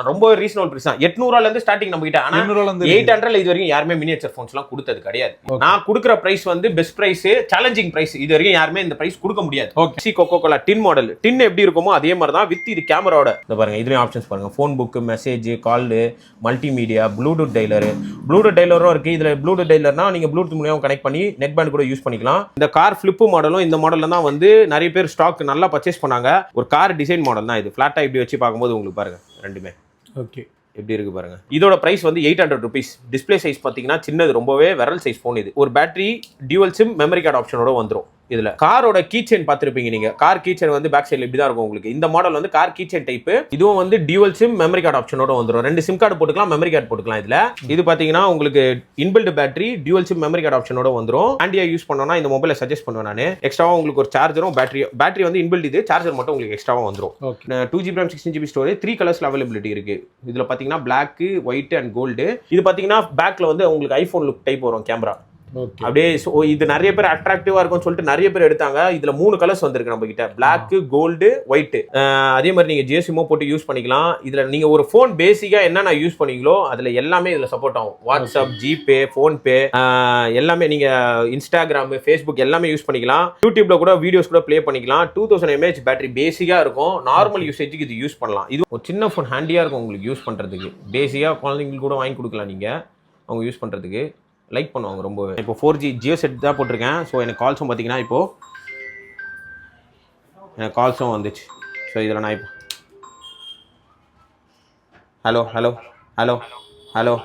ரொம்ப reasonable price தான். 800 இருந்து ஸ்டார்டிங் நம்ம கிட்ட. ஆனா 800 இது வரைக்கும் யாருமே மினியேச்சர் ஃபோன்ஸ் எல்லாம் கொடுத்தது கிடையாது. நான் கொடுக்குற பிரைஸ் வந்து பெஸ்ட் பிரைஸ், சேலஞ்சிங் பிரைஸ். இது வரைக்கும் யாருமே இந்த பிரைஸ் கொடுக்க முடியாது. Okay, cocoa Cola tin model. டின் எப்படி இருக்குமோ அதே மாதிரி தான் வித் இது கேமராவோட. இந்த பாருங்க, இதுலயும் ஆப்ஷன்ஸ் பாருங்க. ஃபோன் புக், மெசேஜ், கால், மல்டிமீடியா, ப்ளூடூத் டைலர். ப்ளூடூத் டைலரும் இருக்கு. இதுல ப்ளூடூத் டைலர்னா நீங்க ப்ளூடூத் மூலமா கனெக்ட் பண்ணி நெக் பேண்ட் கூட யூஸ் பண்ணிக்கலாம். இந்த கார் ஃபிளிப் மாடலும் இந்த மாடல்ல தான் வந்து நிறைய பேர் ஸ்டாக் நல்லா பர்ச்சேஸ் பண்ணாங்க. ஒரு கார் டிசைன் மாடல் தான் இது. ஃபிளாட்டா இப்படி வச்சு பார்க்கும்போது உங்களுக்கு பாருங்க ரெண்டுமே ஓகே எப்படி இருக்கு பாருங்க. இதோட பிரைஸ் வந்து 800 rupees. டிஸ்பிளே சைஸ் பாத்தீங்கன்னா சின்னது, ரொம்பவே விரல் சைஸ் போன் இது. ஒரு battery, dual SIM, memory card ஆப்ஷனோட வந்துரும். இதுல காரோட கீ செயின் பார்த்திருப்பீங்க நீங்க. கார் கீ செயின் வந்து பேக் சைடுல இப்படி தான் இருக்கும் உங்களுக்கு. இந்த மாடல் வந்து கார் கீ செயின் டைப். இதுவும் வந்து டியூவல் சிம், மெமரி கார்டு ஆப்ஷனோட வந்துரும். 2 சிம் கார்டு போட்டுக்கலாம், மெமரி கார்டு போட்டுக்கலாம். இதுல இது பாத்தீங்கன்னா உங்களுக்கு inbuilt battery, dual SIM, memory card ஆப்ஷனோட வந்துரும். ஆண்டியா யூஸ் பண்ணோம்னா இந்த மொபைலை சஜஸ்ட் பண்ணுவேன் நான். எக்ஸ்ட்ராவா உங்களுக்கு ஒரு சார்ஜரும் பேட்டரி வந்து இன்பில்ட், இது சார்ஜர் மட்டும் உங்களுக்கு எக்ஸ்ட்ராவா வந்துரும். 2GB RAM 16GB ஸ்டோரேஜ், 3 கலர்ஸ்ல அவைலபிலிட்டி இருக்கு. இதுல பாத்தீங்கன்னா பிளாக், ஒயிட் அண்ட் கோல்டு. இது பாத்தீங்கன்னா பேக்ல வந்து உங்களுக்கு ஐபோன் லுக் டைப் வரும் கேமரா. அப்படியே இது நிறைய பேர் அட்ராக்டிவா இருக்கும்னு சொல்லிட்டு நிறைய பேர் எடுத்தாங்க. இதுல 3 கலர்ஸ் வந்திருக்கு நம்ம கிட்ட, பிளாக், கோல்டு, ஒயிட். அதே மாதிரி நீங்க ஜிஎஸ்எம்மோ போட்டு யூஸ் பண்ணிக்கலாம். இதுல நீங்க ஒரு போன் பேசிக்கா என்னென்ன யூஸ் பண்ணீங்களோ அதுல எல்லாமே இதுல சப்போர்ட் ஆகும். வாட்ஸ்அப், ஜிபே, போன்பே எல்லாமே, நீங்க இன்ஸ்டாகிராம், ஃபேஸ்புக் எல்லாமே யூஸ் பண்ணிக்கலாம். யூடியூப்ல கூட வீடியோஸ் கூட ப்ளே பண்ணிக்கலாம். 2000 mAh பேட்டரி பேசிக்கா இருக்கும். நார்மல் யூசேஜுக்கு இது யூஸ் பண்ணலாம். இது ஒரு சின்ன போன், ஹேண்டியா இருக்கும் உங்களுக்கு யூஸ் பண்றதுக்கு. பேசிக்கா குழந்தைங்களுக்கு கூட வாங்கி கொடுக்கலாம் நீங்க, அவங்க யூஸ் பண்றதுக்கு லைக் பண்ணுவாங்க ரொம்ப. இப்போ 4G ஜியோ செட் தான் போட்டிருக்கேன். ஸோ எனக்கு கால்ஸும் பார்த்தீங்கன்னா இப்போ எனக்கு கால்ஸும் வந்துச்சு. ஸோ இதில் நான் இப்போ ஹலோ ஹலோ ஹலோ ஹலோ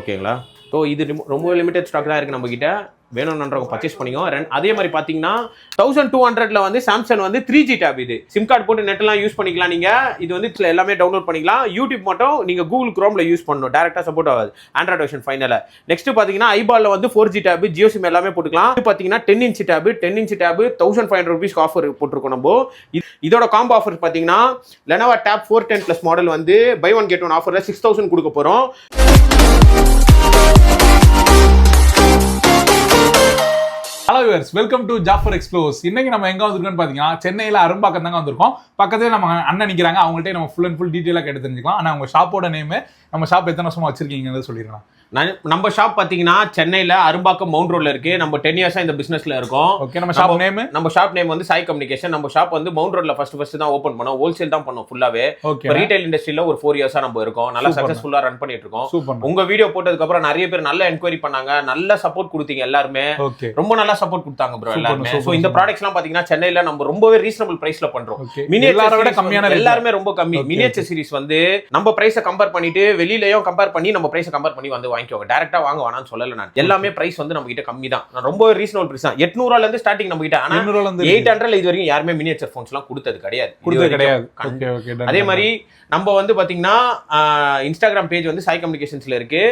ஓகேங்களா. ஸோ இது ரொம்ப லிமிடெட் ஸ்டாக் தான் இருக்குது நம்மக்கிட்ட. வேணும்ன்றவங்க பர்ச்சேஸ் பண்ணிக்கோ. அதே மாதிரி பார்த்தீங்கன்னா 1200 வந்து சாம்சங் வந்து 3G டேப். இது சிம் கார்டு போட்டு நெட்லாம் யூஸ் பண்ணிக்கலாம். நீங்க இது வந்து எல்லாமே டவுன்லோட் பண்ணிக்கலாம். யூடியூப் மட்டும் நீங்க கூகுள் குரோம்ல யூஸ் பண்ணணும், டேரக்டா சப்போர்ட் ஆகாது ஆண்ட்ராய்டு வெர்ஷன் ஃபைனல. நெக்ஸ்ட் பார்த்தீங்கன்னா ஐபால்ல வந்து 4G டேப், ஜியோ சிம் எல்லாமே போட்டுக்கலாம். இது பார்த்தீங்கன்னா 10 inch tab. 10 inch tab 1500 rupees offer போட்டிருக்கோம் நம்ம. இதோட காம்போ ஆஃபர் பார்த்தீங்கன்னா லெனோவா டேப் 410 Plus மாடல் வந்து பை ஒன் கெட் ஒன் ஆஃபர்ல 6000 கொடுக்க போறோம். Hello viewers, welcome to Jafar explores. இன்னைக்கு நம்ம எங்க வந்திருக்கோம்னு பாத்தீங்கன்னா சென்னையில அரும்பாக்கம் தாங்க வந்திருக்கோம். பக்கத்துல நம்ம அண்ணன் நிக்கிறாங்க, அவங்கள்ட்ட நம்ம ஃபுல் அண்ட் ஃபுல் டீடைலா கேட்டு தெரிஞ்சுக்கலாம். ஆனா உங்க ஷாப்போட நேம், நம்ம ஷாப் எத்தனை வருஷமா வச்சிருக்கீங்கன்னு சொல்லிருக்கலாம். நம்ம ஷாப் பாத்தீங்கன்னா சென்னையில அரும்பாக்கம் மவுண்ட் ரோட்ல இருக்கு. நம்ம 10 years-ஆ இந்த பிசினஸ்ல இருக்கோம். ஓகே, நம்ம ஷாப் நேம் வந்து சாய் கம்யூனிகேஷன். நம்ம ஷாப் வந்து மவுண்ட் ரோட்ல ஃபர்ஸ்ட் தான் ஓபன் பண்ணோம். ஹோல்சேல் தான் பண்ணோம் ஃபுல்லாவே. ரீட்டைல் இண்டஸ்ட்ரியில ஒரு 4 years-ஆ நம்ம இருக்கோம். நல்லா சக்சஸ்ஃபுல்லா ரன் பண்ணிட்டு இருக்கோம். உங்க வீடியோ போட்டதுக்கு அப்புறம் நிறைய பேர் நல்ல என்கொயரி பண்ணாங்க, நல்ல சப்போர்ட் கொடுத்தீங்க. எல்லாருமே ரொம்ப நல்லா சப்போர்ட் கொடுத்தாங்க ப்ரோ எல்லாருமே. சோ இந்த ப்ராடக்ட்ஸ் எல்லாம் பாத்தீங்கன்னா சென்னையில நம்ம ரொம்பவே ரீசனபிள் பிரைஸ்ல பண்றோம். மினியேச்சரை விட கம்மியான, எல்லாருமே ரொம்ப கம்மி. மினியேச்சர் சீரிஸ் வந்து நம்ம பிரைஸை கம்பேர் பண்ணிட்டு வெளியிலயும் கம்பேர் பண்ணி நம்ம பிரைஸை கம்பேர் பண்ணி வந்து வாங்கிக்கோங்க. டைரக்டா வாங்க வேணாம்னு சொல்லல நான். எல்லாமே பிரைஸ் வந்து நம்ம கிட்ட கம்மி தான். ரொம்ப ரீசனபிள் பிரைஸ் தான். 800 இருந்து ஸ்டார்டிங் நம்ம கிட்ட. ஆனா 800 இது வரைக்கும் யாருமே மினியேச்சர் போன்ஸ் எல்லாம் கொடுத்தது கிடையாது. அதே மாதிரி நம்ம வந்து பாத்தீங்கன்னா இன்ஸ்டாகிராம் பேஜ் வந்து சாய் கம்யூனிகேஷன்ஸ்ல இருக்கு.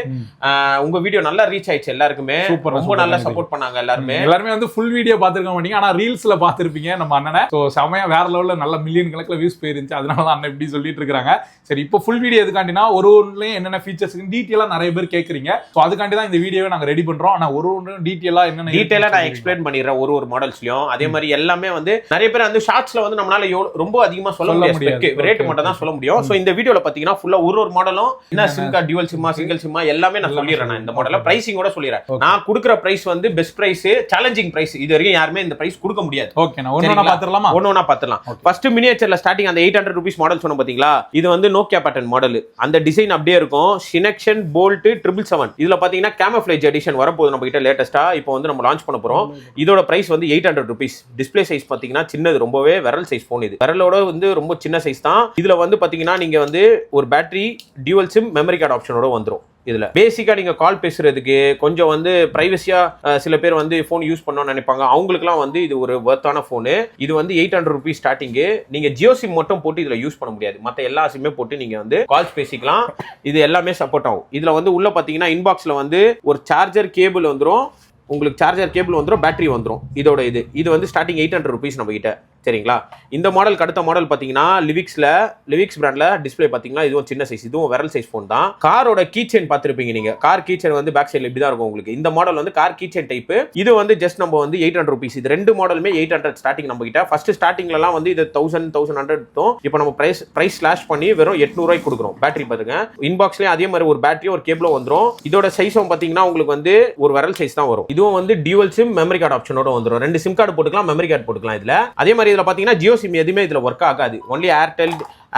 உங்க வீடியோ நல்லா ரீச் ஆயிடுச்சு. எல்லாருக்குமே ரொம்ப நல்லா சப்போர்ட் பண்ணாங்க. எல்லாருமே வந்து ஃபுல் வீடியோ பாத்துருக்க மாட்டீங்க, ஆனா ரீல்ஸ்ல பாத்துருப்பீங்க நம்ம அண்ணனை. சோ செமையா வேற லெவல்ல நல்ல மில்லியன் கணக்குல வியூஸ் போயிருந்துச்சு. அதனாலதான் அண்ணன் இப்படி சொல்லிட்டு இருக்காங்க. சரி, இப்போ ஃபுல் வீடியோ எதுக்காண்டினா ஒரு ஒன்றுலயும் என்னென்ன ஃபீச்சர்ஸ் டீட்டெயிலா நிறைய பேர் கேக்குறீங்க. சோ அதுக்காண்டி தான் இந்த வீடியோவை நாங்க ரெடி பண்றோம். ஆனா ஒரு டீட்டெயிலா என்னென்ன நான் எக்ஸ்பிளைன் பண்ணிடுறேன் ஒரு மாடல்ஸ்லயும். அதே மாதிரி எல்லாமே வந்து நிறைய பேர் வந்து ஷார்ட்ஸ்ல வந்து நம்மளால ரொம்ப அதிகமா சொல்ல முடியாது, ரேட் மட்டும் தான் சொல்ல முடியும். சோ இந்த வீடியோல பாத்தீங்கன்னா ஃபுல்லா ஒரு மாடலும் என்ன sim card, dual Simha, single Simha எல்லாமே நான் சொல்லிடுறேன். இந்த மாடல்ல பிரைசிங் கூட சொல்லிடுறேன். நான் கொடுக்குற பிரைஸ் வந்து பெஸ்ட் பிரைஸ், சேலஞ்சிங் பிரைஸ். இது வரைக்கும் யாருமே இந்த பிரைஸ் கொடுக்க முடியாது. ஓகே, நான் ஒவ்வொண்ணா பாத்துறலாமா? ஒவ்வொண்ணா பாத்துறலாம். ஃபர்ஸ்ட் மினியேச்சர்ல ஸ்டார்டிங் அந்த 800 rupees மாடல் சொன்ன பாத்தீங்களா, இது வந்து நோக்கியா பேட்டர்ன் மாடல். அந்த டிசைன் அப்படியே இருக்கும். சினெக்ஷன் போல்ட் 777. இதுல பாத்தீங்கன்னா கேமோஃப்ளேஜ் எடிஷன் வரப்போகுது நம்ம கிட்ட லேட்டஸ்டா. இப்போ வந்து நம்ம லான்ச் பண்ண போறோம். இதோட பிரைஸ் வந்து 800 rupees. டிஸ்பிளே சைஸ் பாத்தீங்கன்னா சின்னது, ரொம்பவே விரல் சைஸ் போன். இது விரலோட வந்து ரொம்ப சின்ன சைஸ் தான். இதுல வந்து பாத்தீங்கன்னா நீங்க வந்து ஒரு battery, dual SIM, memory card ஆப்ஷனோட வந்துரும். இதுல பேசிக்கா நீங்க கால் பேசுறதுக்கு கொஞ்சம் வந்து பிரைவசியா சில பேர் வந்து போன் யூஸ் பண்ணணும்னு நினைப்பாங்க. அவங்களுக்குலாம் வந்து இது ஒரு வர்த்தான போனு. இது வந்து 800 rupees ஸ்டார்டிங். நீங்க ஜியோ சிம் மட்டும் போட்டு இதுல யூஸ் பண்ண முடியாது. மத்த எல்லா சிம்மே போட்டு நீங்க வந்து கால்ஸ் பேசிக்கலாம். இது எல்லாமே சப்போர்ட் ஆகும். இதுல வந்து உள்ள பாத்தீங்கன்னா இன்பாக்ஸ்ல வந்து ஒரு சார்ஜர் கேபிள் வந்துரும். உங்களுக்கு சார்ஜர் கேபிள் வந்துரும், பேட்டரி வந்துரும். இதோட இது வந்து ஸ்டார்டிங் 800 rupees நம்ம கிட்ட. சரிங்களா. இந்த மாடலுக்கு அடுத்த மாடல் பார்த்தீங்கன்னா லிவிக்ஸ் பிராண்ட்ல டிஸ்பிளே பார்த்தீங்கன்னா இதுவும் சின்ன சைஸ், இதுவும் விரல் சைஸ் ஃபோன் தான். காரோட கீ செயின் பார்த்துருப்பீங்க நீங்க. கார் கீ செயின் வந்து பேக் சைடில் இப்படி தான் இருக்கும் உங்களுக்கு. இந்த மாடல் வந்து கார் கீ செயின் டைப். இது வந்து ஜஸ்ட் நம்ம வந்து 800 rupees. இது ரெண்டு மாடலுமே 800 ஸ்டார்டிங் நம்ம கிட்ட. ஃபர்ஸ்ட் ஸ்டார்டிங்லாம் வந்து இது 1100 இருக்கும். இப்போ நம்ம பிரைஸ் ஸ்லாஷ் பண்ணி வெறும் 800 ரூபாய்க்கு கொடுக்குறோம். பேட்டரி பாருங்க, இன்பாக்ஸ்லயே அதே மாதிரி ஒரு பேட்டரி ஒரு கேபிளும் வந்துடும். இதோட சைஸும் பார்த்தீங்கன்னா உங்களுக்கு வந்து ஒரு விரல் சைஸ் தான் வரும். இதுவும் வந்து டியூவல் சிம் மெமரி கார்டு ஆப்ஷனோட வந்துடும். 2 சிம் கார்டு போட்டுக்கலாம், மெமரி கார்டு போட்டுக்கலாம் இதுல. அதே மாதிரி இதுல பாத்தீங்கன்னா ஜியோ சிம் எதுவுமே இதுல ஒர்க் ஆகாது. ஒன்லி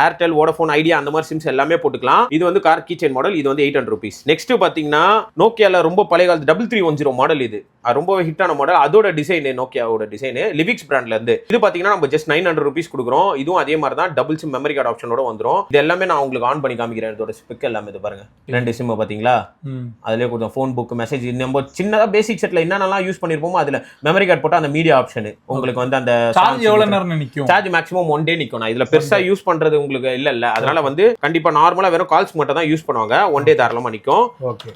ஏர்டெல் வோடஃபோன் ஐடியா அந்த மாதிரி சிம்ஸ் எல்லாமே போட்டுக்கலாம். இது வந்து கார் கீ செயின் மாடல். இது வந்து 800 rupees. நெக்ஸ்ட் பாத்தீங்கன்னா நோக்கியால ரொம்ப பழைய காலத்து 3310 மாடல். இது ரொம்ப ஹிட்டான மாடல். அதோட டிசைன் நோக்கியாவோட டிசைன் லிவிக்ஸ் பிராண்ட்ல இருந்து. இது பாத்தீங்கன்னா நம்ம ஜஸ்ட் 900 rupees கொடுக்குறோம். இதுவும் அதே மாதிரி தான் டபுள் சிம் மெமரி கார்டு ஆப்ஷனோட வந்துடும். இது எல்லாமே நான் உங்களுக்கு ஆன் பண்ணி காமிக்கிறேன். இதோட ஸ்பெக் எல்லாமே இது பாருங்க. 2 சிம் பாத்தீங்களா, அதுலயே கொடுத்தோம் ஃபோன் புக் மெசேஜ். நம்ம சின்னதா பேசிக் செட்ல என்னென்னலாம் யூஸ் பண்ணிருப்போமோ அதுல மெமரி கார்டு போட்டா அந்த மீடியா ஆப்ஷன் உங்களுக்கு வந்து அந்த சார்ஜ் எவ்வளவு நேரம் நிக்கும்? சார்ஜ் மேக்ஸிமம் 1 day நிக்கும். நான் இதுல பெருசா யூஸ் பண்றது உங்களுக்கு இல்ல. அதனால வந்து கண்டிப்பா நார்மலா வெறும் கால்ஸ் மட்டும் தான் யூஸ் பண்ணுவாங்க. 1 day தாராளமா நிக்கும்.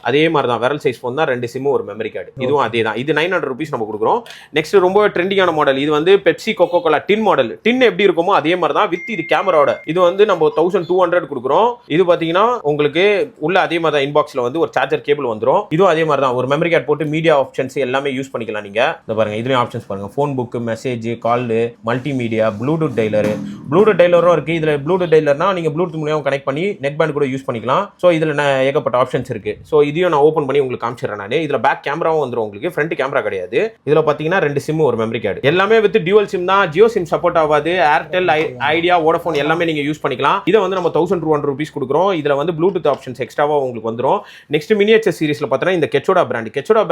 அதே மாதிரி தான் விரல் சைஸ் ஃபோன் தான். 2 சிம் ஒரு மெமரி கார்டு. இதுவும் அதே தான். இது 900 rupees நம்ம கொடுக்குறோம். நெக்ஸ்ட் ரொம்ப ட்ரெண்டிங்கான மாடல். இது வந்து Pepsi cocoa Cola tin model. டின் எப்படி இருக்குமோ அதே மாதிரி தான் வித் இது கேமராவோட. இது வந்து நம்ம 1200 கொடுக்குறோம். இது பாத்தீங்கன்னா உங்களுக்கு உள்ள அதே மாதிரி தான் இன்பாக்ஸ்ல வந்து ஒரு சார்ஜர் கேபிள் வந்துரும். இதுவும் அதே மாதிரி தான் ஒரு மெமரி கார்டு போட்டு மீடியா ஆப்ஷன்ஸ் எல்லாமே யூஸ் பண்ணிக்கலாம் நீங்க. இந்த பாருங்க, இதுலயும் ஆப்ஷன்ஸ் பாருங்க. ஃபோன் புக், மெசேஜ், கால், மல்டிமீடியா, ப்ளூடூத் டெய்லரும் இருக்கு. இதுல ப்ளூடூத் டெய்லர்னா நீங்க ப்ளூடூத் மூலமா கனெக்ட் பண்ணி நெட் பேண்ட் கூட யூஸ் பண்ணிக்கலாம். சோ இதுல ஏகப்பட்ட ஆப்ஷன்ஸ் இருக்கு. சோ இதையும் நான் ஓபன் பண்ணி உங்களுக்கு காமிச்சிடுறேன் நான். இதுல பேக் கேமராவும் வந்துரும் உங்களுக்கு. ஃப்ரண்ட் கேமரா கிடையாது. இதுல பாத்தீங்கன்னா 2 சிம் ஒரு மெமரி கார்டு. எல்லாமே வித் டியூவல் சிம் தான். ஜியோ சிம் சப்போர்ட் ஆகாது. ஏர்டெல் ஐடியா வோடஃபோன் எல்லாமே நீங்க யூஸ் பண்ணிக்கலாம். இதை வந்து நம்ம 1200 rupees கொடுக்குறோம். இதுல வந்து ப்ளூடூத் ஆப்ஷன்ஸ் எக்ஸ்ட்ராவா உங்களுக்கு வந்துரும். நெக்ஸ்ட் மினியேச்சர் சீரிஸ்ல பார்த்தா இந்த கெச்சோடா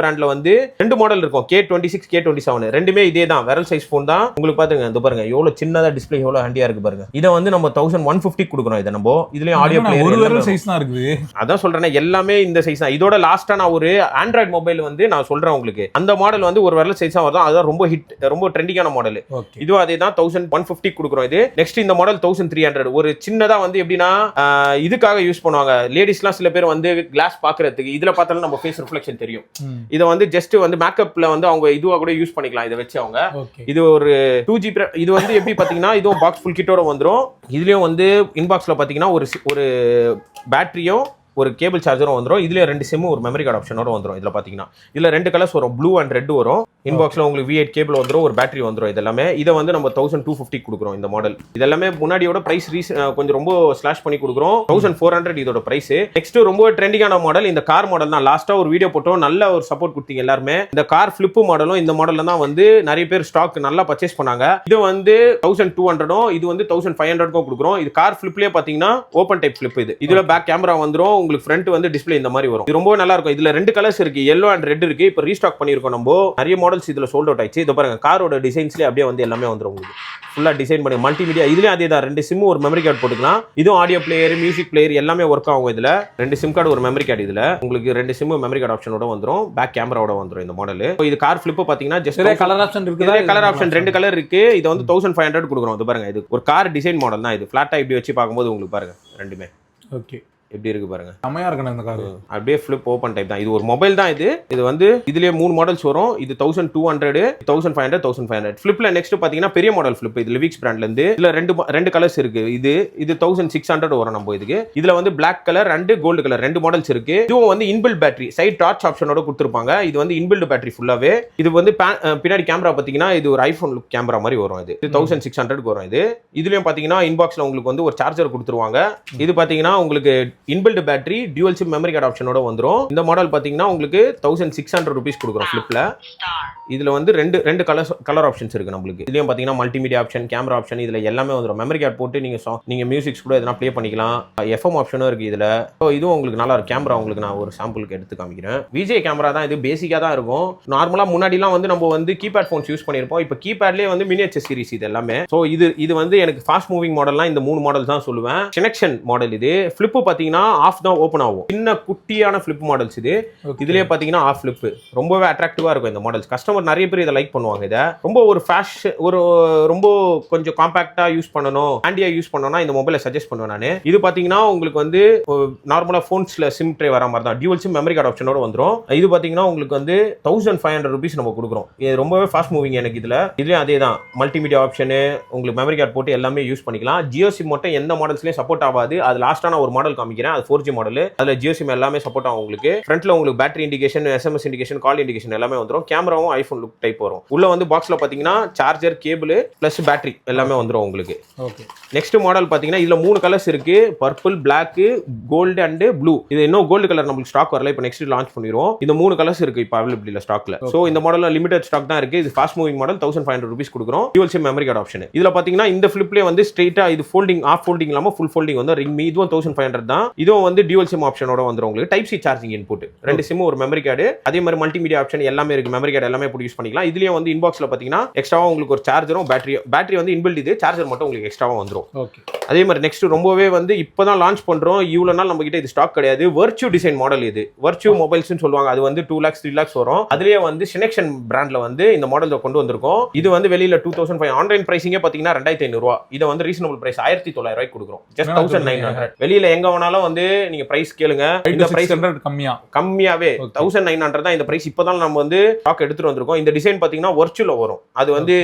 பிராண்ட்ல வந்து 2 மாடல் இருக்கும். K26 K27 ரெண்டுமே இதே தான். விரல் சைஸ் ஃபோன் தான். உங்களுக்கு பாத்துங்க, இந்த பாருங்க எவ்வளவு சின்னதா டிஸ்ப்ளே எவ்வளவு ஹேண்டியா இருக்கு பாருங்க. இதை வந்து நம்ம 1150 கொடுக்குறோம். இதை நம்ம இதுலயும் ஆடியோ பிளேயர் ஒரு விரல் சைஸ் தான் இருக்குது. அதான் சொல்றேன், எல்லாமே இந்த சைஸ் தான். இதோட லாஸ்டா நான் ஒரு ஆண்ட்ராய்டு மொபைல் வந்து நான் சொல்றேன் உங்களுக்கு. அந்த மாடல் வந்து ஒரு விரல் சைஸா வரும். அதான் ரொம்ப ஹிட், ரொம்ப ட்ரெண்டிங்கான மாடல். இதுவும் அதே தான். 1150 கொடுக்குறோம். இது நெக்ஸ்ட் இந்த மாடல் 1300. ஒரு சின்னதா வந்து எப்படின்னா இதுக்காக யூஸ் பண்ணுவாங்க லேடிஸ்லாம். சில பேர் வந்து கிளாஸ் பாக்குறதுக்கு இதுல பார்த்தாலும் நம்ம ஃபேஸ் ரிஃப்ளெக்ஷன் தெரியும். இதை வந்து ஜஸ்ட் வந்து மேக்கப்ல வந்து அவங்க இதுவா கூட யூஸ் பண்ணிக்கலாம். இதை வச்சு அவங்க இது ஒரு 2GB. இது வந்து எப்படி பாத்தீங்கன்னா இதுவும் பாக்ஸ் ஃபுல் கிட்டோட வந்துரும். இதுலயும் வந்து இன்பாக்ஸ்ல பாத்தீங்கன்னா ஒரு பேட்டரியும் ஒரு கேபிள் சார்ஜரும் வந்துரும். இதுல 2 சிம் ஒரு மெமரி கார்டு ஆப்ஷனோட வந்துரும். இதுல பாத்தீங்கன்னா இதுல 2 கலர்ஸ் வரும், ப்ளூ அண்ட் ரெட் வரும். இன்பாக்ஸ்ல உங்களுக்கு V8 கேபிள் வந்துரும், ஒரு பேட்டரி வந்துரும். இதெல்லாமே இதை வந்து நம்ம 1250 கொடுக்குறோம். இந்த மாடல் இதெல்லாமே முன்னாடியோட பிரைஸ் கொஞ்சம் ரொம்ப ஸ்லாஷ் பண்ணி கொடுக்குறோம். 1400 இதோட பிரைஸ். நெக்ஸ்ட் ரொம்ப ட்ரெண்டிங்கான மாடல் இந்த கார் மாடல் தான். லாஸ்டா ஒரு வீடியோ போட்டோம், நல்ல ஒரு சப்போர்ட் கொடுத்தீங்க எல்லாருமே. இந்த கார் ஃபிளிப் மாடலும் இந்த மாடல்ல தான் வந்து நிறைய பேர் ஸ்டாக் நல்லா பர்ச்சேஸ் பண்ணாங்க. இது வந்து 1200 இது வந்து 1500 கொடுக்குறோம். இது கார் ஃபிளிப்லயே பாத்தீங்கன்னா ஓபன் டைப் ஃபிளிப். இதுல பேக் கேமரா வந்துரும். உங்களுக்கு ஃப்ரண்ட் வந்து டிஸ்ப்ளே இந்த மாதிரி வரும். இது ரொம்ப நல்லா இருக்கும். இதுல 2 கலர்ஸ் இருக்கு, yellow and red இருக்கு. இப்போ ரீஸ்டாக் பண்ணிருக்கோம். நம்ம நிறைய மாடல்ஸ் இதுல சோல்ட் அவுட் ஆயிடுச்சு. இத பாருங்க, காரோட டிசைன்ஸ்லயே அப்படியே வந்து எல்லாமே வந்துரும் உங்களுக்கு. ஃபுல்லா டிசைன் பண்ணி மல்டிமீடியா. இதுலயும் அதே தான். 2 சிம் ஒரு மெமரி கார்டு போட்டுக்கலாம். இதுவும் ஆடியோ பிளேயர், மியூசிக் பிளேயர் எல்லாமே ஒர்க் ஆகும். இதுல 2 சிம் கார்டு ஒரு மெமரி கார்டு. இதுல உங்களுக்கு 2 சிம் மெமரி கார்டு ஆப்ஷனோட வந்துரும். பேக் கேமராவோட வந்துரும் இந்த மாடல். இது கார் ஃபிளிப் பாத்தீங்கன்னா ஜஸ்ட் கலர் ஆப்ஷன் இருக்கு. கலர் ஆப்ஷன் 2 கலர் இருக்கு. இது வந்து 1500 கொடுக்குறோம். இது பாருங்க, இது ஒரு கார் டிசைன் மாடல் தான். இது ஃபிளாட்டா இப்படி வச்சு பார்க்கும்போது உங்களுக்கு பாருங்க ரெண்டுமே ஓகே எப்படி இருக்கு பாருங்க. செமையா இருக்கு இந்த கார். அப்படியே ஃபிளிப் ஓபன் டைப் தான். இது ஒரு மொபைல் தான். இது வந்து இதுலயே 3 மாடல்ஸ் வரும். இது 1200, 1500, 1500. ஃபிளிப்ல நெக்ஸ்ட் பாத்தீங்கன்னா பெரிய மாடல் ஃபிளிப். இது லிவிக்ஸ் பிராண்ட்ல இருந்து. இதுல ரெண்டு கலர்ஸ் இருக்கு. இது 1600 வரும் நம்ம இதுக்கு. இதுல வந்து Black colour and gold colour 2 models இருக்கு. இதுவும் வந்து இன்பில்ட் பேட்டரி, சைட் டார்ச் ஆப்ஷனோட கொடுத்திருப்பாங்க. இது வந்து இன்பில்ட் பேட்டரி ஃபுல்லாவே. இது வந்து பின்னாடி கேமரா பாத்தீங்கன்னா இது ஒரு ஐபோன் லுக் கேமரா மாதிரி வரும். இது 1600 வரும். இதுலயும் பாத்தீங்கன்னா இன்பாக்ஸ்ல உங்களுக்கு வந்து ஒரு சார்ஜர் கொடுத்துருவாங்க. இது பாத்தீங்கன்னா உங்களுக்கு inbuilt battery, dual SIM memory card ஆப்ஷனோட வந்துரும். இந்த மாடல் பாத்தீங்கன்னா உங்களுக்கு 1600 rupees கொடுக்குறோம் ஃபிளிப்ல. இதுல வந்து ரெண்டு கலர் ஆப்ஷன்ஸ் இருக்கு நம்மளுக்கு. இதுலயும் பாத்தீங்கன்னா மல்டிமீடியா ஆப்ஷன், கேமரா ஆப்ஷன் இதுல எல்லாமே வந்துரும். மெமரி கார்டு போட்டு நீங்க மியூசிக்ஸ் கூட எதனா ப்ளே பண்ணிக்கலாம். FM ஆப்ஷனும் இருக்கு இதுல. ஸோ இதுவும் உங்களுக்கு நல்லா இருக்கும். கேமரா உங்களுக்கு நான் ஒரு சாம்பிளுக்கு எடுத்து காமிக்கிறேன். விஜே கேமரா தான். இது பேசிக்கா தான் இருக்கும். நார்மலா முன்னாடிலாம் வந்து நம்ம வந்து கீபேட் போன்ஸ் யூஸ் பண்ணிருப்போம். இப்போ கீபேட்லயே வந்து மினியேச்சர் சீரிஸ் இது எல்லாமே. ஸோ இது வந்து எனக்கு ஃபாஸ்ட் மூவிங் மாடல்லாம் இந்த 3 மாடல் தான் சொல்லுவேன். Connection model. இது ஃபிளிப் பாத்தீங்கன்னா பார்த்தீங்கன்னா ஆஃப் தான் ஓப்பன் ஆகும். சின்ன குட்டியான ஃப்ளிப் மாடல்ஸ் இது. இதுலேயே பார்த்தீங்கன்னா ஆஃப் ஃப்ளிப் ரொம்பவே அட்ராக்டிவாக இருக்கும் இந்த மாடல்ஸ். கஸ்டமர் நிறைய பேர் இதை லைக் பண்ணுவாங்க. இதை ரொம்ப ஒரு ஃபேஷன் ரொம்ப கொஞ்சம் காம்பாக்டாக யூஸ் பண்ணணும், ஹேண்டியாக யூஸ் பண்ணணும்னா இந்த மொபைலை சஜஸ்ட் பண்ணுவேன் நான். இது பார்த்தீங்கன்னா உங்களுக்கு வந்து நார்மலாக ஃபோன்ஸில் சிம் ட்ரே வர மாதிரி தான் டியூவல் சிம் மெமரி கார்டு ஆப்ஷனோட வந்துடும். இது பார்த்தீங்கன்னா உங்களுக்கு வந்து 1500 rupees நம்ம கொடுக்குறோம். இது ரொம்பவே ஃபாஸ்ட் மூவிங் எனக்கு. இதுலேயும் அதே தான் மல்டிமீடியா ஆப்ஷனு, உங்களுக்கு மெமரி கார்டு போட்டு எல்லாமே யூஸ் பண்ணிக்கலாம். ஜியோ சிம் மட்டும் எந்த மாடல்ஸ்லேயும் சப்போர்ட் ஆகாது. அது லாஸ்ட்டான ஒரு மாடல் காமிக்கிறேன், அது 4G மாடல். அதில் ஜியோ சிம் எல்லாமே சப்போர்ட் ஆகும். உங்களுக்கு ஃப்ரண்ட்ல உங்களுக்கு பேட்டரி இண்டிகேஷன், SMS இண்டிகேஷன், கால் இண்டிகேஷன் எல்லாமே வந்துடும். கேமராவும் ஐஃபோன் லுக் டைப் வரும். உள்ள வந்து பாக்ஸில் பார்த்தீங்கன்னா சார்ஜர், கேபிள் ப்ளஸ் பேட்டரி எல்லாமே வந்துடும் உங்களுக்கு. நெக்ஸ்ட் மாடல் பார்த்தீங்கன்னா இதில் 3 கலர்ஸ் இருக்கு, purple, black, gold and blue. இது இன்னும் கோல்டு கலர் நம்மளுக்கு ஸ்டாக் வரல, இப்போ நெக்ஸ்ட் லான்ச் பண்ணிடுவோம். இந்த 3 கலர்ஸ் இருக்கு இப்போ அவைலபிலிட்டியில் ஸ்டாக்ல. ஸோ இந்த மாடல் லிமிடெட் ஸ்டாக் தான் இருக்கு. இது ஃபாஸ்ட் மூவிங் மாடல் 1500 rupees கொடுக்குறோம். Dual SIM memory card option. இதுல பாத்தீங்கன்னா இந்த ஃபிளிப்லேயே வந்து ஸ்ட்ரெயிட்டா இது ஃபோல்டிங், ஆஃப் ஃபோல்டிங் இல்லாம ஃபுல் ஃபோல்டிங் வந்து ரிங்மி. இதுவும் 1500 தான். இதுவும் வந்து டியூவல் சிம் ஆப்ஷனோட வந்துரும். உங்களுக்கு type C charging input, 2 sim ஒரு மெமரி கார்டு, அதே மாதிரி மல்டிமீடியா ஆப்ஷன் எல்லாமே இருக்கு. மெமரி கார்டு எல்லாமே போட்டு யூஸ் பண்ணிக்கலாம். இதுலயே வந்து இன்பாக்ஸ்ல பாத்தீங்கன்னா எக்ஸ்ட்ராவா உங்களுக்கு ஒரு சார்ஜரும் பேட்டரி வந்து இன்பில்ட். இது சார்ஜர் மட்டும் உங்களுக்கு எக்ஸ்ட்ராவா வந்துரும். அதே மாதிரி நெக்ஸ்ட் ரொம்பவே வந்து இப்பதான் லான்ச் பண்றோம். இவ்வளவு நாள் நம்ம கிட்ட இது ஸ்டாக் கிடையாது. Virtue design model. இது வர்ச்சு மொபைல்ஸ்னு சொல்லுவாங்க. அது வந்து 2 lakhs 3 lakhs வரும். அதுலயே வந்து சினெக்ஷன் பிராண்ட்ல வந்து இந்த மாடல் கொண்டு வந்திருக்கோம். இது வந்து வெளியில 2005 ஆன்லைன் பிரைசிங்கே பாத்தீங்கன்னா 2500 ரூபாய். இதை வந்து ரீசனபிள் பிரைஸ் 1900 ரூபாய்க்கு கொடுக்குறோம். ஜஸ்ட் 1900. வெளியில எங்க வேணாலும் வந்து நீங்க பிரைஸ் கேளுங்க. இந்த பிரைஸ் கம்மியாவே 1900 தான் இந்த பிரைஸ். இப்பதான் நம்ம வந்து ஸ்டாக் எடுத்துட்டு வந்திருக்கோம். இந்த டிசைன் பாத்தீங்கன்னா வர்ச்சுல வரும். அது வந்து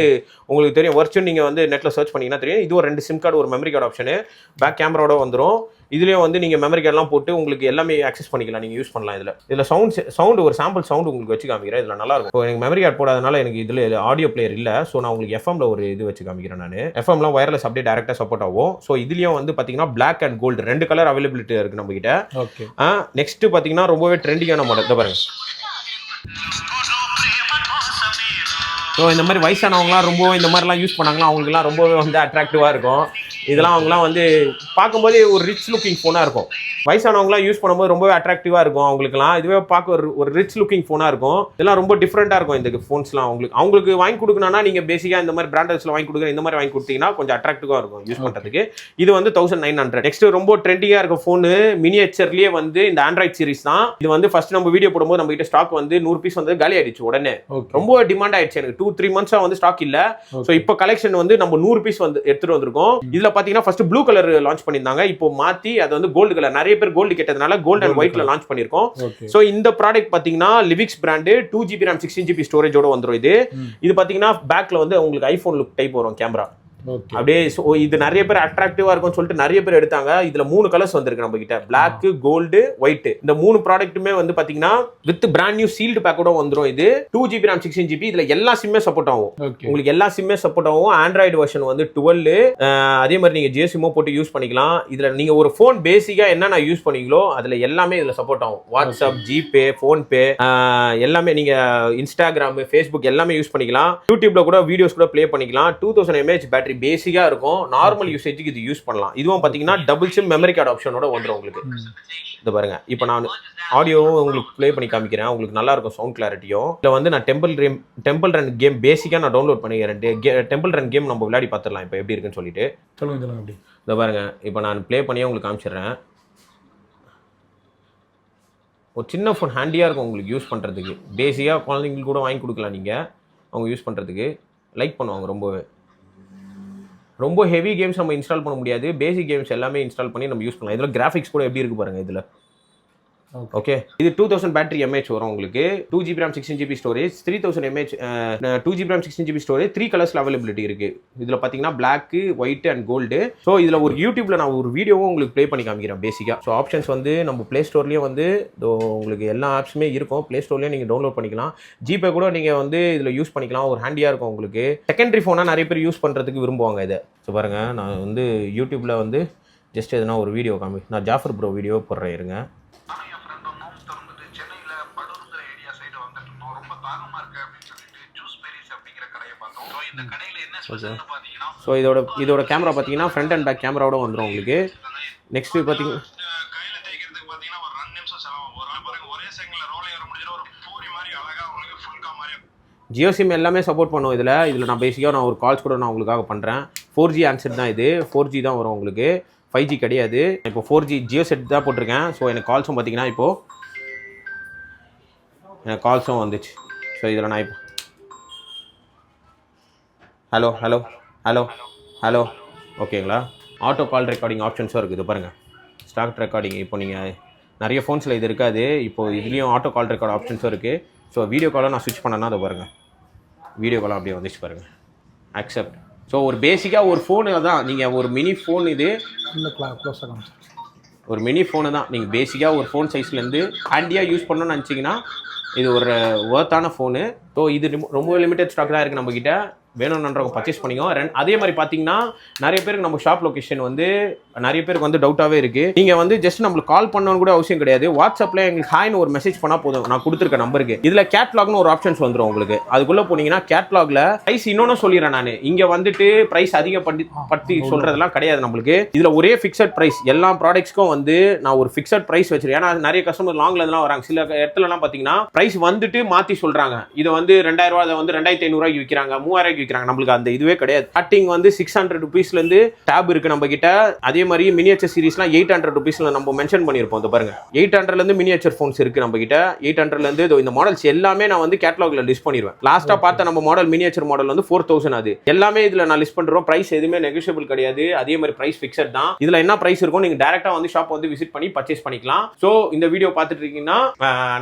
உங்களுக்கு தெரியும். வர்ச்சு நீங்க வந்து நெட்ல சர்ச் பண்ணீங்கன்னா தெரியும். இது ஒரு 2 சிம் கார்டு, ஒரு மெமரி கார்டு ஆப்ஷன், பேக் கேமராவோட வந்துரும். இதுலயே வந்து நீங்க மெமரி கார்டெல்லாம் போட்டு உங்களுக்கு எல்லாமே அக்சஸ் பண்ணிக்கலாம், நீங்க யூஸ் பண்ணலாம். இதுல சவுண்ட் ஒரு சாம்பிள் சவுண்ட் உங்களுக்கு வச்சு காமிக்கிறேன். இதுல நல்லா இருக்கும். எனக்கு மெமரி கார்டு போடாதனால எனக்கு இதுல ஆடியோ பிளேயர் இல்ல. ஸோ நான் உங்களுக்கு எஃப்எம்ல ஒரு இது வச்சு காமிக்கிறேன். நான் எஃப்எம்ல வயர்லெஸ் அப்படியே டேரக்டா சப்போர்ட் ஆகும். ஸோ இதுலயும் வந்து பாத்தீங்கன்னா black and gold 2 colour availability இருக்கு நம்ம கிட்ட. நெக்ஸ்ட் பாத்தீங்கன்னா ரொம்பவே ட்ரெண்டிங்கான மாடல் பாருங்க. ஸோ இந்த மாதிரி வயசானவங்களாம் ரொம்ப இந்த மாதிரிலாம் யூஸ் பண்ணாங்களா, அவங்களுக்குலாம் ரொம்பவே வந்து அட்ராக்டிவாக இருக்கும். இதெல்லாம் அவங்களாம் வந்து பார்க்கும்போது ஒரு ரிச் லுக்கிங் ஃபோனாக இருக்கும். வயசானவங்களாம் யூஸ் பண்ணும்போது ரொம்பவே அட்ராக்டிவாக இருக்கும் அவங்களுக்குலாம். இதுவே பார்க்க ஒரு ரிச் லுக்கிங் ஃபோனாக இருக்கும். இதெல்லாம் ரொம்ப டிஃப்ரெண்ட்டாக இருக்கும் இந்த ஃபோன்ஸ்லாம். அவங்களுக்கு வாங்கி கொடுக்கணும்னா நீங்கள் பேசிக்காக இந்த மாதிரி பிராண்டட்ஸில் வாங்கி கொடுக்குற இந்த மாதிரி வாங்கி கொடுத்தீங்கன்னா கொஞ்சம் அட்ராக்டிவாக இருக்கும் யூஸ் பண்ணுறதுக்கு. இது வந்து 1900. நெக்ஸ்ட் ரொம்ப ட்ரெண்டிங்காக இருக்க ஃபோனு மினியேச்சர்லேயே வந்து இந்த ஆண்ட்ராய்ட் சீரிஸ் தான். இது வந்து ஃபர்ஸ்ட் நம்ம வீடியோ போடும்போது நம்ம கிட்ட ஸ்டாக் வந்து 100 பீஸ் வந்து காலி ஆயிடுச்சு உடனே. ரொம்ப டிமாண்ட் ஆயிடுச்சு. எனக்கு 2-3 months வந்து ஸ்டாக் இல்ல. ஸோ இப்போ கலெக்ஷன் வந்து நம்ம 100 பீஸ் வந்து எடுத்துட்டு வந்திருக்கோம். இதுல பாத்தீங்கன்னா ஃபர்ஸ்ட் ப்ளூ கலர் லான்ச் பண்ணிருந்தாங்க. இப்போ மாத்தி அது வந்து கோல்டு கலர். நிறைய பேர் கோல்டு கேட்டதுனால கோல்ட் அண்ட் ஒயிட்ல லான்ச் பண்ணிருக்கோம். ஸோ இந்த ப்ராடக்ட் பாத்தீங்கன்னா லிவிக்ஸ் பிராண்ட் 2GB RAM 16GB ஸ்டோரேஜோட வந்துரும். இது பாத்தீங்கன்னா பேக்ல வந்து உங்களுக்கு ஐபோன் லுக் டைப் வரும் கேமரா. அப்படியே இது நிறைய பேர் அட்ராக்டிவா இருக்கும்னு சொல்லிட்டு நிறைய பேர் எடுத்தாங்க. இதுல 3 கலர்ஸ் வந்திருக்கு நம்ம கிட்ட, பிளாக், கோல்டு, ஒயிட். இந்த 3 ப்ராடக்ட்டுமே வந்து பாத்தீங்கன்னா வித் பிராண்ட் நியூ சீல்டு பேக்கோட வந்துரும். இது 2GB RAM 16GB. இதுல எல்லா சிம்மே சப்போர்ட் ஆகும். உங்களுக்கு எல்லா சிம்மே சப்போர்ட் ஆகும். ஆண்ட்ராய்டு வெர்ஷன் வந்து 12. அதே மாதிரி நீங்க ஜியோ சிம்மோ போட்டு யூஸ் பண்ணிக்கலாம். இதுல நீங்க ஒரு போன் பேசிக்கா என்னென்ன யூஸ் பண்ணீங்களோ அதுல எல்லாமே இதுல சப்போர்ட் ஆகும். வாட்ஸ்அப், ஜிபே, போன்பே எல்லாமே, நீங்க இன்ஸ்டாகிராம், ஃபேஸ்புக் எல்லாமே யூஸ் பண்ணிக்கலாம். யூடியூப்ல கூட வீடியோஸ் கூட பிளே பண்ணிக்கலாம். 2000 mAh பேட்டரி பேசிக்கா இருக்கும். நார்மல் யூசேஜுக்கு இது யூஸ் பண்ணலாம். இதுவும் பாத்தீங்கன்னா டபுள் சிம் மெமரி கார்டு ஆப்ஷனோட வந்துரும் உங்களுக்கு. இது பாருங்க, இப்போ நான் ஆடியோவும் உங்களுக்கு ப்ளே பண்ணி காமிக்கிறேன். உங்களுக்கு நல்லா இருக்கும் சவுண்ட் கிளாரிட்டியும். இதில் வந்து நான் டெம்பிள் ரன் கேம் பேசிக்காக நான் டவுன்லோட் பண்ணிக்கிறேன். டெம்பிள் ரன் கேம் நம்ம விளையாடி பார்த்துடலாம் இப்போ எப்படி இருக்குன்னு சொல்லிட்டு. சொல்லுங்க அப்படி. இதை பாருங்க, இப்போ நான் ப்ளே பண்ணியே உங்களுக்கு காமிச்சிடுறேன். ஒரு சின்ன ஃபோன் ஹேண்டியாக இருக்கும் உங்களுக்கு யூஸ் பண்ணுறதுக்கு. பேசிக்காக குழந்தைங்களுக்கு கூட வாங்கி கொடுக்கலாம் நீங்கள், அவங்க யூஸ் பண்ணுறதுக்கு லைக் பண்ணுவாங்க. ரொம்ப ஹெவி கேம்ஸ் நம்ம இன்ஸ்டால் பண்ண முடியாது. பேசிக் கேம்ஸ் எல்லாமே இன்ஸ்டால் பண்ணி நம்ம யூஸ் பண்ணலாம். இதில் கிராஃபிக்ஸ் கூட எப்படி இருக்கு பாருங்க. இதில் ஓகே, இது 2000 பேட்டரி எம்ஏஹெச் வரும் உங்களுக்கு. 2GB RAM 16GB storage, 3000 mAh 2GB RAM 16GB storage. 3 கலர்ஸ்ல அவைலபிலிட்டி இருக்கு. இதுல பாத்தீங்கன்னா black, white and gold. So இதுல ஒரு யூடியூப்ல நான் ஒரு வீடியோவும் உங்களுக்கு ப்ளே பண்ணி காமிக்கிறேன் பேசிக்கா. ஸோ ஆப்ஷன்ஸ் வந்து நம்ம பிளே ஸ்டோர்லயே வந்து உங்களுக்கு எல்லா ஆப்ஸுமே இருக்கும். பிளே ஸ்டோர்லயே நீங்க டவுன்லோட் பண்ணிக்கலாம். ஜிபே கூட நீங்க வந்து இதுல யூஸ் பண்ணிக்கலாம். ஒரு ஹேண்டியா இருக்கும் உங்களுக்கு. செகண்டரி போனா நிறைய பேர் யூஸ் பண்றதுக்கு விரும்புவாங்க இதை. ஸோ பாருங்க, நான் வந்து யூடியூப்ல வந்து ஜஸ்ட் எதுனா ஒரு வீடியோ நான் ஜாஃபர் ப்ரோ வீடியோ போடுறேன் இருங்க. ஸோ இதோட கேமரா பார்த்தீங்கன்னா ஃப்ரண்ட் அண்ட் பேக் கேமராவோட வந்துடும் உங்களுக்கு. நெக்ஸ்ட் பார்த்தீங்கன்னா ஜியோ சிம் எல்லாமே சப்போர்ட் பண்ணுவோம். இதில் நான் பேசிக்காக ஒரு கால்ஸ் கூட நான் உங்களுக்காக பண்ணுறேன். 4G ஆன்சர் தான் இது. 4G தான் வரும் உங்களுக்கு. 5G கிடையாது. இப்போ 4G ஜியோ செட் தான் போட்டிருக்கேன். ஸோ எனக்கு கால்ஸும் பார்த்தீங்கன்னா இப்போது எனக்கு கால்ஸும் வந்துச்சு. ஸோ இதில் நான் இப்போ ஹலோ ஹலோ ஹலோ ஹலோ ஓகேங்களா. ஆட்டோ கால் ரெக்கார்டிங் ஆப்ஷன்ஸும் இருக்குது பாருங்கள். ஸ்டாக் ரெக்கார்டிங் இப்போ நீங்கள் நிறைய ஃபோன்ஸில் இது இருக்காது. இப்போது இதுலேயும் ஆட்டோ கால் ரெக்கார்ட் ஆப்ஷன்ஸும் இருக்குது. ஸோ வீடியோ காலை நான் ஸ்விட்ச் பண்ணேன்னா அதை பாருங்கள், வீடியோ காலம் அப்படியே வந்துச்சு பாருங்கள். அக்செப்ட். ஸோ ஒரு பேசிக்காக ஒரு ஃபோனு தான், நீங்கள் ஒரு மினி ஃபோன் இது இல்லை க்ளோஸாக ஒரு மினி ஃபோனு தான். நீங்கள் பேசிக்காக ஒரு ஃபோன் சைஸ்லேருந்து ஹேண்டியாக யூஸ் பண்ணணும்னு நினச்சிங்கன்னா இது ஒரு ஒர்த்தான ஃபோனு. ஸோ இது ரொம்ப லிமிடெட் ஸ்டாக் தான் இருக்குது நம்மக்கிட்ட. வேணும்ன்றவங்க பர்ச்சேஸ் பண்ணிக்கோ. அதே மாதிரி பார்த்தீங்கன்னா நிறைய பேருக்கு நம்ம ஷாப் லொக்கேஷன் வந்து நிறைய பேருக்கு வந்து டவுட்டாகவே இருக்குது. நீங்கள் வந்து ஜஸ்ட் நம்மளுக்கு கால் பண்ணணும்னு கூட அவசியம் கிடையாது. வாட்ஸ்அப்பில் எங்களுக்கு ஹாய்னு ஒரு மெசேஜ் பண்ணால் போதும். நான் கொடுத்துருக்க நம்பருக்கு இதில் கேட்லாக்னு ஒரு ஆப்ஷன்ஸ் வந்துடும் உங்களுக்கு. அதுக்குள்ளே போனீங்கன்னா கேட்லாகில் ப்ரைஸ் இன்னொன்று சொல்லிடுறேன் நான். இங்கே வந்துட்டு ப்ரைஸ் அதிகப்படுத்தி சொல்கிறதெல்லாம் கிடையாது நம்மளுக்கு. இதில் ஒரே ஃபிக்ஸட் ப்ரைஸ் எல்லா ப்ராடக்ட்ஸ்க்கும் வந்து நான் ஒரு ஃபிக்ஸட் ப்ரைஸ் வச்சிருக்கேன். ஏன்னா நிறைய கஸ்டமர் லாங்லேருந்துலாம் வராங்க. சில இடத்துலலாம் பார்த்தீங்கன்னா ப்ரைஸ் வந்துட்டு மாற்றி சொல்கிறாங்க. இதை வந்து 2000 அதை வந்து 2500 விற்கிறாங்க, 3000 விற்கிறாங்க. நம்மளுக்கு அந்த இதுவே கிடையாது. ஸ்டார்டிங் வந்து 600 ருபீஸ்லேருந்து டேப் இருக்குது நம்ம கிட்ட. அதே மாதிரி மினியேச்சர் சீரிஸ்லாம் 800 ருபீஸ்ல நம்ம மென்ஷன் பண்ணியிருப்போம். இந்த பாருங்க 800லேருந்து மினியேச்சர் ஃபோன்ஸ் இருக்குது நம்ம கிட்ட. 800லேருந்து இந்த மாடல்ஸ் எல்லாமே நான் வந்து கேட்டலாகில் லிஸ்ட் பண்ணிடுவேன். லாஸ்ட்டாக பார்த்த நம்ம மாடல் மினியேச்சர் மாடல் வந்து 4000 அது எல்லாமே இதில் நான் லிஸ்ட் பண்ணுறோம். ப்ரைஸ் எதுவுமே நெகோஷியபிள் கிடையாது. அதே மாதிரி ப்ரைஸ் ஃபிக்ஸட் தான். இதில் என்ன ப்ரைஸ் இருக்கும் நீங்கள் டேரெக்டாக வந்து ஷாப் வந்து விசிட் பண்ணி பர்ச்சேஸ் பண்ணிக்கலாம். ஸோ இந்த வீடியோ பார்த்துட்டு இருக்கீங்கன்னா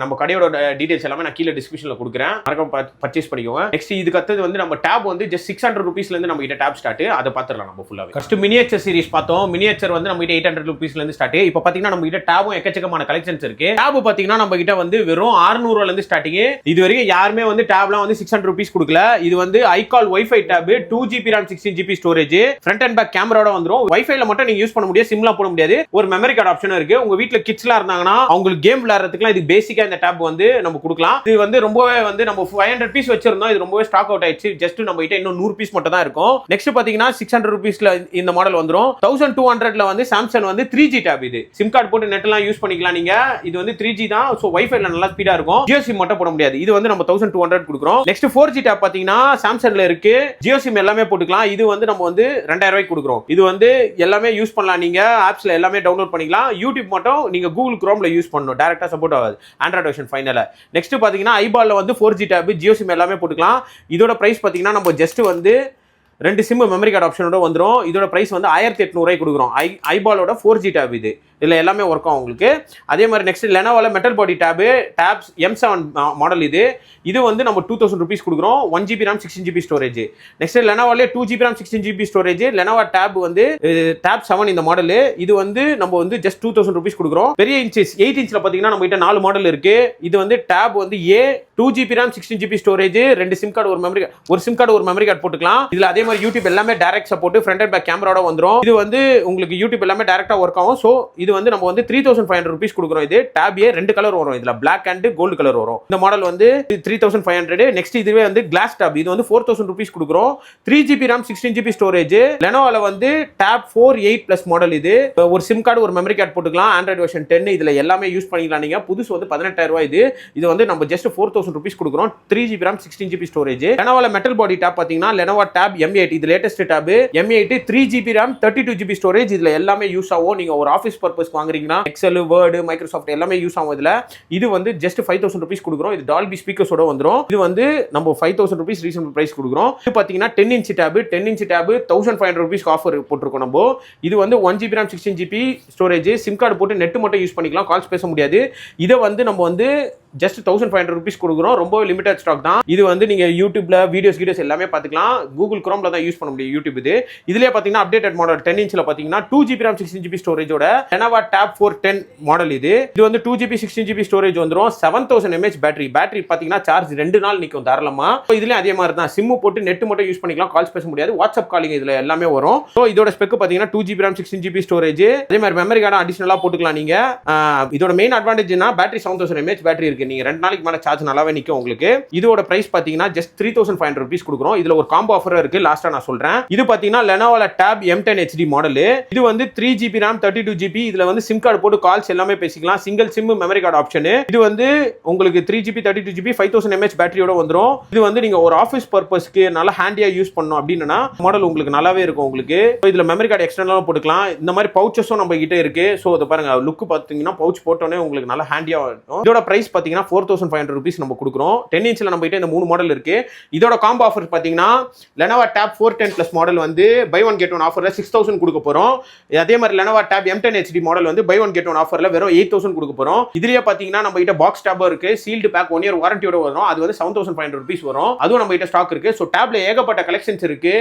நம்ம கடையோட டீடைல்ஸ் எல்லாமே நான் கீழே டிஸ்கிரிப்ஷனில் கொடுக்குறேன். மறக்காம பர்ச்சேஸ் பண்ணிக்கோங்க. நெக்ஸ்ட் இதுக்கு அடுத்தது வந்து நம்ம டேப் வந்து ஜஸ்ட் 600 ருபீஸ்லேருந்து நம்ம கிட்ட டேப் ஸ்டார்ட். அதை பார்த்துடலாம் நம்ம ஃபுல்லாக. ஃபர்ஸ்ட் மினியேச்சர் சீரிஸ் பார்த்தோம். மினியேச்சர் வந்து நம்ம கிட்ட 800 ருபீஸ்லேருந்து ஸ்டார்ட். இப்போ பார்த்தீங்கன்னா நம்ம கிட்ட டேபும் எக்கச்சக்கமான கலெக்ஷன்ஸ் இருக்கு. டேப் பார்த்தீங்கன்னா நம்ம கிட்ட வந்து வெறும் 600 ஸ்டார்டிங். இது வரைக்கும் யாருமே வந்து டேப்லாம் வந்து 600 ருபீஸ் கொடுக்கல. இது வந்து ஐகால் wifi tab 2GB RAM 16GB ஸ்டோரேஜ், ஃப்ரண்ட் அண்ட் பேக் கேமராவோட வந்துரும். வைஃபைல மட்டும் நீங்க யூஸ் பண்ண முடியாது, சிம்லாம் போட முடியாது. ஒரு மெமரி கார்டு ஆப்ஷன் இருக்கு. உங்க வீட்ல கிட்ஸ்லாம் இருந்தாங்கன்னா அவங்களுக்கு கேம் விளையாடுறதுக்குலாம் இது பேசிக்கா இந்த டேப் வந்து நம்ம கொடுக்கலாம். இது வந்து ரொம்பவே வந்து நம்ம 500 பீஸ் வச்சிருந்தோம். இது ரொம்பவே ஸ்டாக் அவுட் ஆயிடுச்சு. ஜஸ்ட் நம்ம கிட்ட இன்னும் 100 பீஸ் மட்டும் தான் இருக்கும். நெக்ஸ்ட் பாத்தீங்கன்னா 600 ருபீஸ்ல இந்த மாடல் வந்துரும். 1200ல வந்து சாம்சங் வந்து 3G டேப். இது சிம் கார்டு போட்டு நெட் எல்லாம் யூஸ் பண்ணிக்கலாம் நீங்க. இது வந்து 3G தான். சோ வைஃபைல நல்லா ஸ்பீடா இருக்கும். ஜியோ சிம் மட்டும் போட முடியாது. இது வந்து நம்ம 1200 கொடுக்குறோம். நெக்ஸ்ட் 4G டேப் பாத்தீங்கன்னா சாம்சங்ல இருக்கு. ஜியோ சிம் எல்லாமே போட்டுக்கலாம். இது வந்து நம்ம வந்து 2000 ரூபாய்க்கு கொடுக்குறோம். இது வந்து எல்லாமே யூஸ் பண்ணலாம். நீங்க ஆப்ஸ்ல எல்லாமே டவுன்லோட் பண்ணிக்கலாம். யூடியூப் மட்டும் நீங்க கூகுள் குரோம்ல யூஸ் பண்ணணும். டைரக்டா சப்போர்ட் ஆகாது ஆண்ட்ராய்டு வெர்ஷன் ஃபைனல்ல. நெக்ஸ்ட் பாத்தீங்கன்னா ஐபால்ல வந்து 4G டேப், ஜியோ சிம் எல்லாமே போட்டுக்கலாம். இதோட பிரைஸ் பாத்தீங்கன்னா நம்ம ஜஸ்ட் வந்து 2 சிம் மெமரி கார்டு ஆப்ஷனோட வந்துடும். இதோட பிரைஸ் வந்து 1800 ரூபாய் கொடுக்குறோம். ஐபாலோட 4G டேப் இது. இதில் எல்லாமே ஒர்க் ஆகும் உங்களுக்கு. அதே மாதிரி நெக்ஸ்ட் லெனோவோல metal body tabs M7 model இது. இது வந்து நம்ம 2000 ருபீஸ் கொடுக்குறோம். 1GB RAM 16GB storage. Next லெனோவோல 2GB RAM 16GB storage. Lenovo tab வந்து டேப் 7 இந்த மாடல். இது வந்து நம்ம வந்து ஜஸ்ட் 2000 ருபீஸ் கொடுக்குறோம். பெரிய இன்ச்சஸ் 8 இன்ச்ல பார்த்தீங்கன்னா நம்ம கிட்ட 4 மாடல் இருக்கு. இது வந்து டேப் வந்து 2GB RAM 16GB storage, 2 SIM card, ஒரு சிம் கார்டு, ஒரு மெமரி கார்டு போட்டுக்கலாம். இதுல அதே மாதிரி யூடியூப் எல்லாமே direct support, front and back கேமராவோட வந்துரும். இது வந்து உங்களுக்கு யூடியூப் எல்லாமே டைரக்டா ஒர்க் ஆகும். சோ இது வந்து நம்ம வந்து 3500 ருபீஸ் கொடுக்குறோம். இது டேப் 2 கலர் வரும். இதுல Black and Gold கலர் வரும். இந்த மாடல் வந்து 3500. நெக்ஸ்ட் இதுவே வந்து கிளாஸ் டேப். இது வந்து 4000 ருபீஸ் கொடுக்குறோம். 3GB RAM 16GB storage. லெனோவோல வந்து டேப் 48 பிளஸ் மாடல். இது ஒரு சிம் கார்டு, ஒரு மெமரி கார்டு போட்டுக்கலாம். ஆண்ட்ராய்டு வெர்ஷன் 10 இதுல எல்லாமே யூஸ் பண்ணிக்கலாம் நீங்க. புதுசு வந்து 18000 ரூபாய். இது வந்து நம்ம ஜஸ்ட் 4000 ருபீஸ் கொடுக்குறோம். 3GB RAM 16GB storage. லெனோவோல மெட்டல் பாடி டேப் பாத்தீங்கன்னா லெனோவா டேப் M8 இது latest tape. M8 3GB RAM 32GB storage. இதுல எல்லாமே யூஸ் ஆகும். நீங்க ஒரு ஆபீஸ் பர்பஸ் வாங்குறீங்கன்னா எக்ஸல், வேர்டு, மைக்ரோசாஃப்ட் எல்லாமே யூஸ் ஆகும். இதுல இது வந்து ஜஸ்ட் 5000 ருபீஸ் கொடுக்குறோம். இது டால்பி ஸ்பீக்கர்ஸோட வந்துரும். இது வந்து நம்ம 5000 ருபீஸ் ரீசனபிள் பிரைஸ் கொடுக்குறோம். இது பாத்தீங்கன்னா 10 inch tab. 10 inch tab 1500 rupees offer போட்டுருக்கோம் நம்ம. இது வந்து 1GB RAM 16GB storage. SIM card போட்டு நெட் மட்டும் யூஸ் பண்ணிக்கலாம். கால்ஸ் பேச முடியாது. இதை வந்து நம்ம வந்து ஜஸ்ட் 1500 ருபீஸ் கொடுக்குறோம். ரொம்ப லிமிடெட் ஸ்டாக் தான். இது வந்து நீங்க யூடியூப்ல வீடியோஸ் எல்லாமே பார்த்துக்கலாம். கூகுள் குரோம்ல தான் யூஸ் பண்ண முடியும் யூடியூப். இதுலயே பாத்தீங்கன்னா அப்டேட்டட் மாடல் 10 இன்ச்ல பாத்தீங்கன்னா 2GB RAM 16GB ஸ்டோரேஜோட Lenovo Tab 410 model. இது 2GB 16GB ஸ்டோரேஜ் வந்துரும். 7000 mAh பேட்டரி பாத்தீங்கன்னா சார்ஜ் 2 நாள் நிக்கும் தாராளமா. இதுலயும் அதே மாதிரி தான். சிம் போட்டு நெட் மட்டும் யூஸ் பண்ணிக்கலாம். கால்ஸ் பேச முடியாது. வாட்ஸ்அப் காலிங் இதுல எல்லாமே வரும். சோ இதோட ஸ்பெக் பாத்தீங்கன்னா 2GB RAM 16GB ஸ்டோரேஜ். அதே மாதிரி மெமரி கார்டு அடிஷனலா போட்டுக்கலாம் நீங்க. இதோட மெயின் அட்வான்டேஜ்னா பேட்டரி 7000 mAh பேட்டரி இருக்கு. இருக்கு, நீங்க 2 நாளைக்கு மேல சார்ஜ் நல்லாவே நிக்கும் உங்களுக்கு. இதோட பிரைஸ் பாத்தீங்கன்னா ஜஸ்ட் 3500 rupees கொடுக்குறோம். இதுல ஒரு காம்போ ஆஃபர் இருக்கு, லாஸ்டா நான் சொல்றேன். இது பாத்தீங்கன்னா Lenovo Tab M10 HD model. இது வந்து 3GB RAM 32GB. இதுல வந்து சிம் கார்டு போட்டு கால்ஸ் எல்லாமே பேசிக்கலாம். Single sim memory card option. இது வந்து உங்களுக்கு 3GB 32GB 5000 mAh பேட்டரியோட வந்துரும். இது வந்து நீங்க ஒரு ஆஃபீஸ் பர்பஸ்க்கு நல்லா ஹேண்டியா யூஸ் பண்ணணும் அப்படின்னா மாடல் உங்களுக்கு நல்லாவே இருக்கும் உங்களுக்கு. இதுல மெமரி கார்டு எக்ஸ்டர்னலாவும் போட்டுக்கலாம். இந்த மாதிரி பவுச்சஸும் நம்ம கிட்ட இருக்கு. சோ இத பாருங்க, லுக் பாத்தீங்கன்னா பவுச் போட்டோனே உங்களுக்கு நல்லா ஹேண்டியா இருக்கும். இதோட பிரைஸ் பாத்தீங்கன்னா 4500 rupees நம்ம கொடுக்குறோம். 10 inchல நம்ம கிட்ட இந்த 3 மாடல் இருக்கு. இதோட காம்போ ஆஃபர் பாத்தீங்கன்னா Lenovo Tab 410 Plus மாடல் வந்து பை ஒன் கெட் ஒன் ஆஃபர்ல 6000 கொடுக்க போறோம். அதே மாதிரி Lenovo Tab M10 HD model வந்து பை ஒன் கெட் ஒன் ஆஃபர்ல வெறும் 8000 கொடுக்க போறோம். இதுலயே பாத்தீங்கன்னா நம்ம கிட்ட பாக்ஸ் டேபும் இருக்கு, சீல்டு பேக் 1 year வாரண்டியோட வரும். அது வந்து 7500 rupees வரும். அதுவும் நம்ம கிட்ட ஸ்டாக் இருக்கு. சோ டேப்ல ஏகப்பட்ட கலெக்ஷன்ஸ் இருக்கு.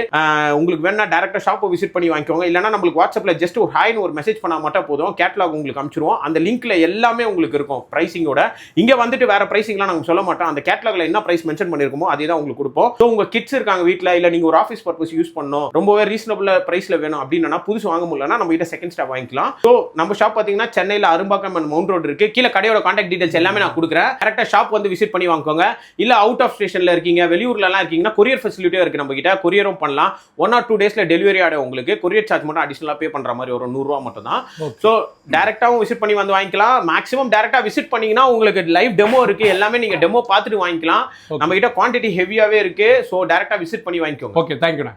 உங்களுக்கு வேணா டைரக்டா ஷாப்பை விசிட் பண்ணி வாங்கிக்கோங்க. இல்லனா நம்மளுக்கு வாட்ஸ்அப்ல ஜஸ்ட் ஒரு ஹாய்னு ஒரு மெசேஜ் பண்ணா மட்டும் போதும், கேட்டலாக் உங்களுக்கு அனுப்பிச்சிருவோம். அந்த லிங்க்ல எல்லாமே உங்களுக்கு இருக்கும் பிரைசிங்கோட. இங்க வந்துட்டு வேற பிரைசிங்லாம் நாங்க சொல்ல மாட்டோம். அந்த கேட்டலாக்ல என்ன பிரைஸ் மென்ஷன் பண்ணிருக்கோமோ அதே தான் உங்களுக்கு கொடுப்போம். சோ உங்க கிட்ஸ் இருக்காங்க வீட்ல, இல்ல நீங்க ஒரு ஆஃபீஸ் பர்பஸ் யூஸ் பண்ணணும், ரொம்பவே ரீசனபிள் பிரைஸ்ல வேணும் அப்படின்னா புதுசு வாங்க முடியலன்னா நம்ம கிட்ட செகண்ட் ஸ்டாப் வாங்கிக்கலாம். சோ நம்ம ஷாப் பாத்தீங்கன்னா சென்னையில அரும்பாக்கம் அண்ட் மவுண்ட் ரோட் இருக்கு. கீழ கடையோட கான்டாக்ட் டீடைல்ஸ் எல்லாமே நான் கொடுக்குறேன். கரெக்டா ஷாப் வந்து விசிட் பண்ணி வாங்கிக்கோங்க. இல்ல அவுட் ஆஃப் ஸ்டேஷன்ல இருக்கீங்க, வெளியூர்ல எல்லாம் இருக்கீங்கன்னா கொரியர் ஃபெசிலிட்டியும் இருக்கு நம்ம கிட்ட. கொரியரும் பண்ணலாம். 1 or 2 daysல டெலிவரி ஆடும் உங்களுக்கு. கொரியர் சார்ஜ் மட்டும் அடிஷனலா பே பண்ற மாதிரி ஒரு 100 ரூபாய் மட்டும் தான். சோ டைரக்டாவும் விசிட் பண்ணி வந்து வாங்கிக்கலாம். மேக்ஸிமம் டைரக்டா விசிட் பண்ணீங்கன்னா உங்களுக்கு லைவ் டெமோ இருக்கு, எல்லாமே நீங்க டெமோ பார்த்துட்டு வாங்கிக்கலாம். நம்ம கிட்ட குவாண்டிட்டி ஹெவியாவே இருக்கு. சோ டைரக்டா விசிட் பண்ணி வாங்கிக்கோங்க. ஓகே, தேங்க்யூண்ணா.